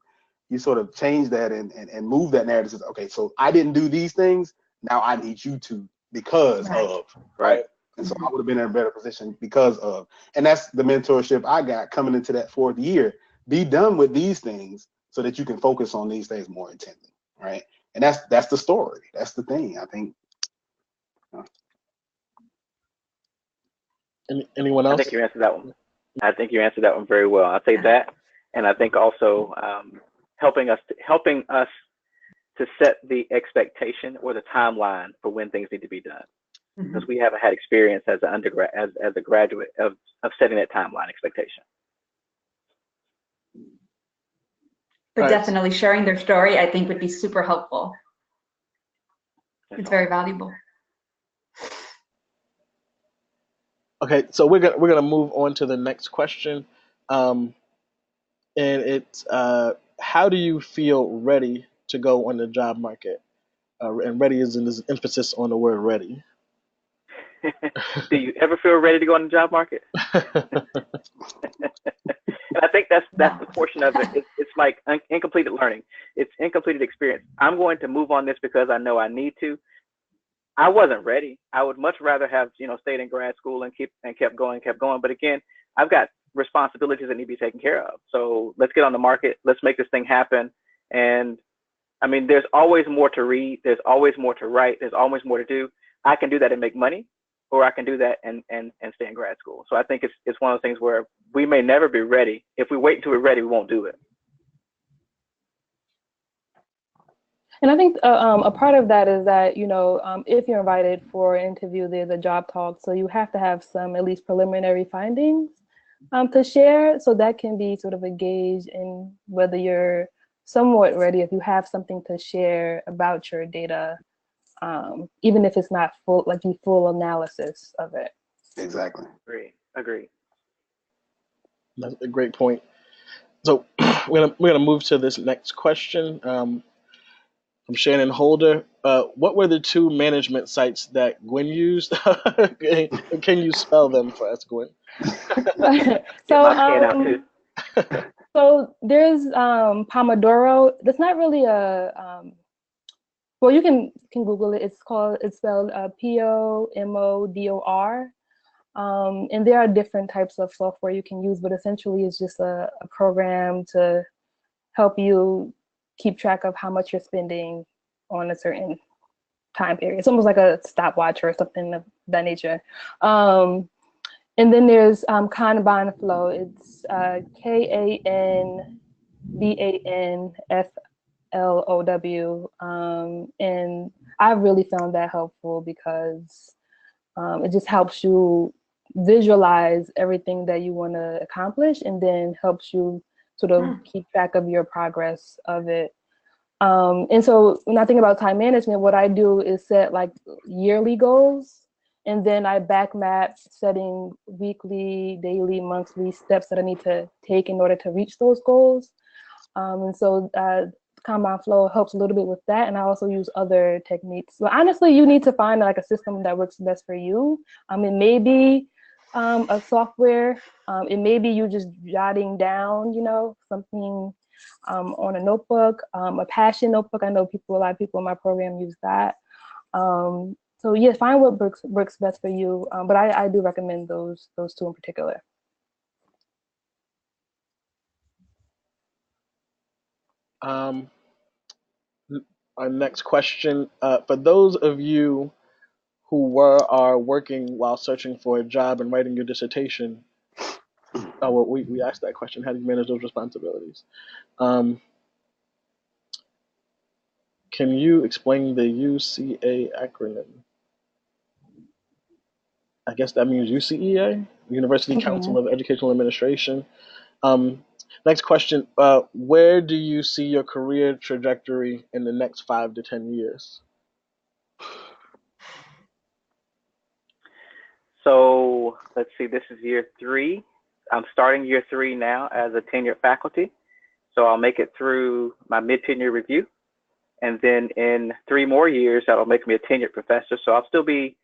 change that and move that narrative. Says, okay, so I didn't do these things. Now I need you to because of, right? And so I would have been in a better position because of, and that's the mentorship I got coming into that 4th year. Be done with these things so that you can focus on these things more intently, right? And that's the story. That's the thing, I think. Anyone else? I think you answered that one. I think you answered that one very well. I'll say that, and I think also helping us to set the expectation or the timeline for when things need to be done, because we haven't had experience as an undergrad, as a graduate of setting that timeline expectation. But definitely sharing their story, I think, would be super helpful. It's very valuable. Okay, so we're gonna move on to the next question, and it's how do you feel ready to go on the job market? And ready is in this emphasis on the word ready. Do you ever feel ready to go on the job market? And I think that's the portion of it. It's like incompleted learning. It's incompleted experience. I'm going to move on this because I know I need to. I wasn't ready. I would much rather have, you know, stayed in grad school and kept going. But again, I've got responsibilities that need to be taken care of. So let's get on the market. Let's make this thing happen. And I mean, there's always more to read. There's always more to write. There's always more to do. I can do that and make money, or I can do that and stay in grad school. So I think it's one of those things where we may never be ready. If we wait until we're ready, we won't do it. And I think a part of that is that, you know, if you're invited for an interview, there's a job talk. So you have to have some at least preliminary findings to share. So that can be sort of a gauge in whether you're somewhat ready, if you have something to share about your data, even if it's not full analysis of it. Exactly. Agree. That's a great point. So we're gonna move to this next question from Shannon Holder. What were the 2 management sites that Gwen used? Can you spell them for us, Gwen? So there's Pomodoro. That's not really a well, you can Google it. It's spelled Pomodor. And there are different types of software you can use, but essentially it's just a program to help you keep track of how much you're spending on a certain time period. It's almost like a stopwatch or something of that nature. And then there's Kanban Flow. It's KANBANFLOW. And I really found that helpful because it just helps you visualize everything that you want to accomplish, and then helps you sort of keep track of your progress of it. And so when I think about time management, what I do is set like yearly goals, and then I back map setting weekly, daily, monthly steps that I need to take in order to reach those goals. And so Kanban Flow helps a little bit with that, and I also use other techniques. But honestly, you need to find like a system that works best for you. It may be a software. It may be you just jotting down, you know, something on a notebook, a passion notebook. I know a lot of people in my program use that. So yeah, find what works best for you. But I do recommend those 2 in particular. Our next question, for those of you who are working while searching for a job and writing your dissertation, well, we asked that question, how do you manage those responsibilities? Can you explain the UCEA acronym? I guess that means UCEA, University Council of Educational Administration. Next question, where do you see your career trajectory in the next 5 to 10 years? So let's see, this is year 3. I'm starting year 3 now as a tenured faculty. So I'll make it through my mid-tenure review. And then in 3 more years, that'll make me a tenured professor. So I'll still be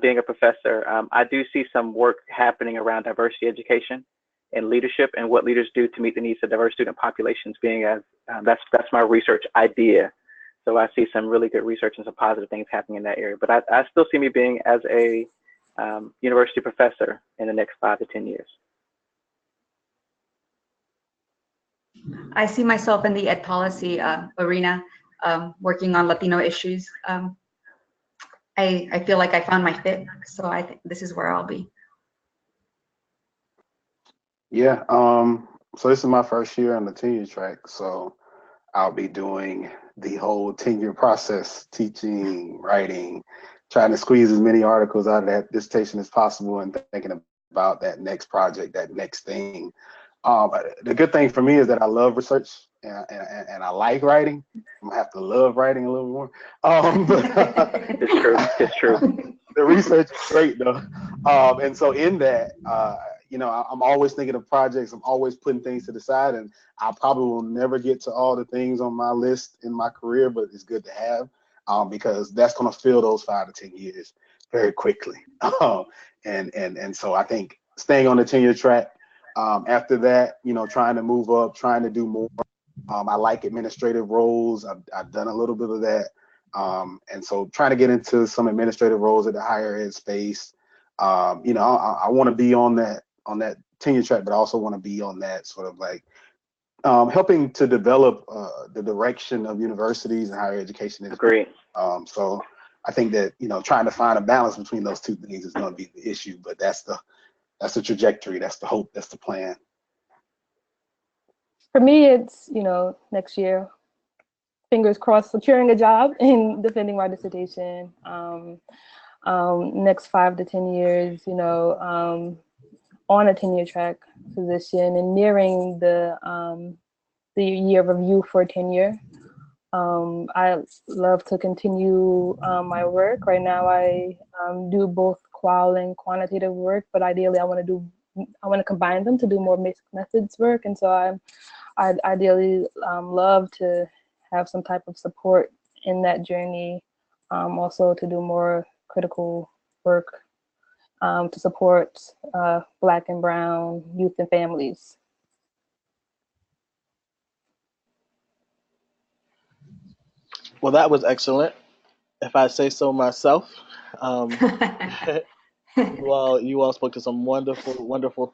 being a professor. I do see some work happening around diversity education and leadership, and what leaders do to meet the needs of diverse student populations, being as that's my research idea. So I see some really good research and some positive things happening in that area. But I still see me being as a university professor in the next 5 to 10 years. I see myself in the ed policy arena, working on Latino issues. I feel like I found my fit, so I think this is where I'll be. Yeah, so this is my first year on the tenure track, so I'll be doing the whole tenure process, teaching, writing, trying to squeeze as many articles out of that dissertation as possible, and thinking about that next project, that next thing. The good thing for me is that I love research and I like writing. I'm gonna have to love writing a little more. It's true. The research is great though. And so in that, you know, I'm always thinking of projects. I'm always putting things to the side, and I probably will never get to all the things on my list in my career, but it's good to have, because that's going to fill those 5 to 10 years very quickly. And so I think staying on the tenure track, after that, you know, trying to move up, trying to do more. I like administrative roles. I've done a little bit of that. And so trying to get into some administrative roles at the higher ed space. You know, I want to be on that tenure track, but I also want to be on that sort of like helping to develop the direction of universities and higher education. Great. So I think that, you know, trying to find a balance between those two things is going to be the issue, but that's the trajectory, that's the hope, that's the plan. For me, it's, you know, next year, fingers crossed, securing a job and defending my dissertation. Next 5 to 10 years, you know, on a tenure track position and nearing the year review for tenure. I love to continue my work. Right now, I do both qual and quantitative work, but ideally, I want to combine them to do more mixed methods work. And so I'd ideally love to have some type of support in that journey, also to do more critical work to support Black and Brown youth and families. Well, that was excellent, if I say so myself. You all spoke to some wonderful.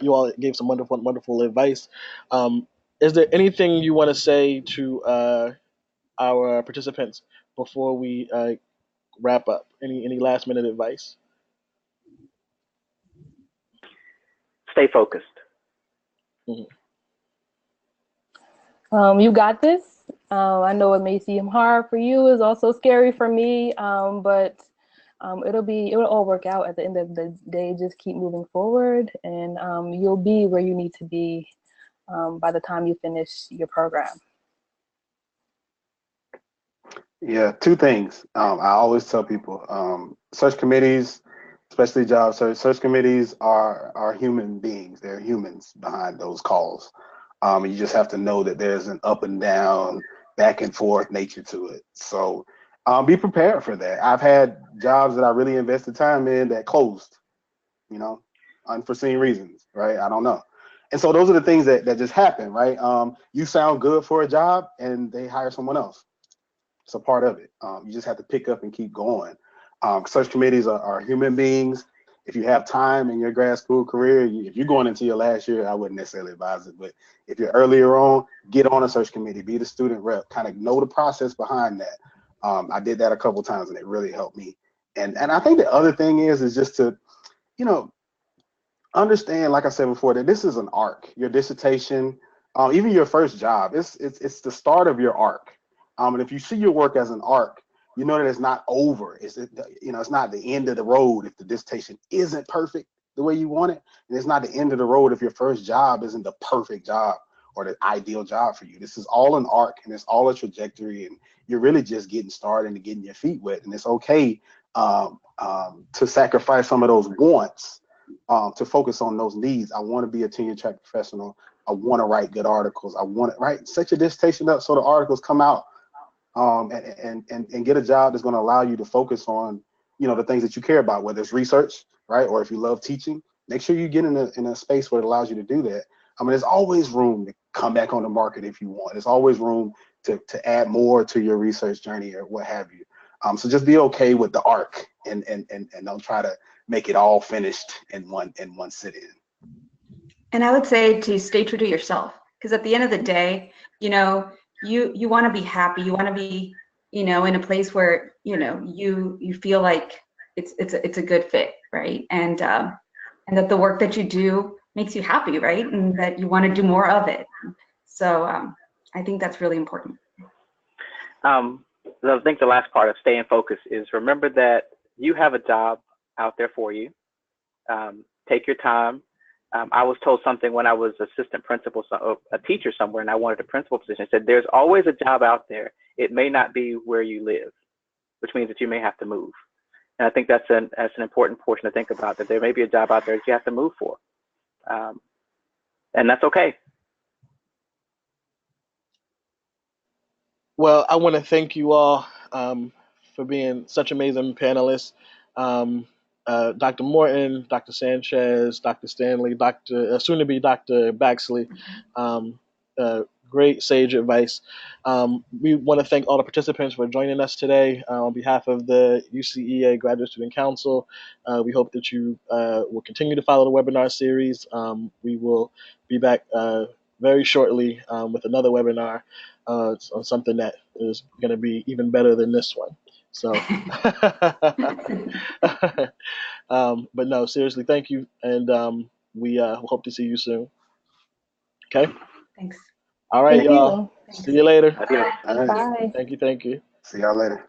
You all gave some wonderful advice. Is there anything you want to say to our participants before we wrap up? Any last minute advice? Stay focused. Mhm. You got this. I know it may seem hard for you. It's also scary for me, but it'll all work out at the end of the day. Just keep moving forward, and you'll be where you need to be by the time you finish your program. Yeah, 2 things. I always tell people, search committees, especially job search committees are human beings. They're humans behind those calls. And you just have to know that there's an up and down, back and forth nature to it. So be prepared for that. I've had jobs that I really invested time in that closed, you know, unforeseen reasons, right? I don't know. And so those are the things that just happen, right? You sound good for a job and they hire someone else. It's a part of it. You just have to pick up and keep going. Search committees are human beings. If you have time in your grad school career, if you're going into your last year, I wouldn't necessarily advise it. But if you're earlier on, get on a search committee, be the student rep, kind of know the process behind that. I did that a couple of times and it really helped me. And I think the other thing is just to, you know, understand, like I said before, that this is an arc. Your dissertation, even your first job, it's the start of your arc. And if you see your work as an arc, you know that it's not over. It's not the end of the road if the dissertation isn't perfect the way you want it, and it's not the end of the road if your first job isn't the perfect job or the ideal job for you. This is all an arc, and it's all a trajectory, and you're really just getting started and getting your feet wet. And it's okay to sacrifice some of those wants to focus on those needs. I want to be a tenure track professional. I want to write good articles. I want to set your dissertation up so the articles come out. And get a job that's going to allow you to focus on, you know, the things that you care about, whether it's research, right, or if you love teaching. Make sure you get in a space where it allows you to do that. I mean, there's always room to come back on the market if you want. There's always room to add more to your research journey or what have you. So just be okay with the arc and don't try to make it all finished in one sit-in. And I would say to stay true to yourself, because at the end of the day, you know, you want to be happy. You want to be, you know, in a place where, you know, you feel like it's a good fit, right? And that the work that you do makes you happy, right? And that you want to do more of it. So I think that's really important. I think the last part of staying focused is remember that you have a job out there for you. Take your time. I was told something when I was assistant principal, a teacher somewhere, and I wanted a principal position. It said, there's always a job out there. It may not be where you live, which means that you may have to move. And I think that's an important portion to think about, that there may be a job out there that you have to move for. And that's okay. Well, I want to thank you all for being such amazing panelists. Dr. Morton, Dr. Sanchez, Dr. Stanley, soon to be Dr. Baxley, Gwen great sage advice. We want to thank all the participants for joining us today. On behalf of the UCEA Graduate Student Council, we hope that you will continue to follow the webinar series. We will be back very shortly with another webinar on something that is going to be even better than this one. So, but no, seriously, thank you. And we hope to see you soon. Okay. Thanks. All right, Thank y'all. you. See you later. Adios. All right. Bye. Thank you. Thank you. See y'all later.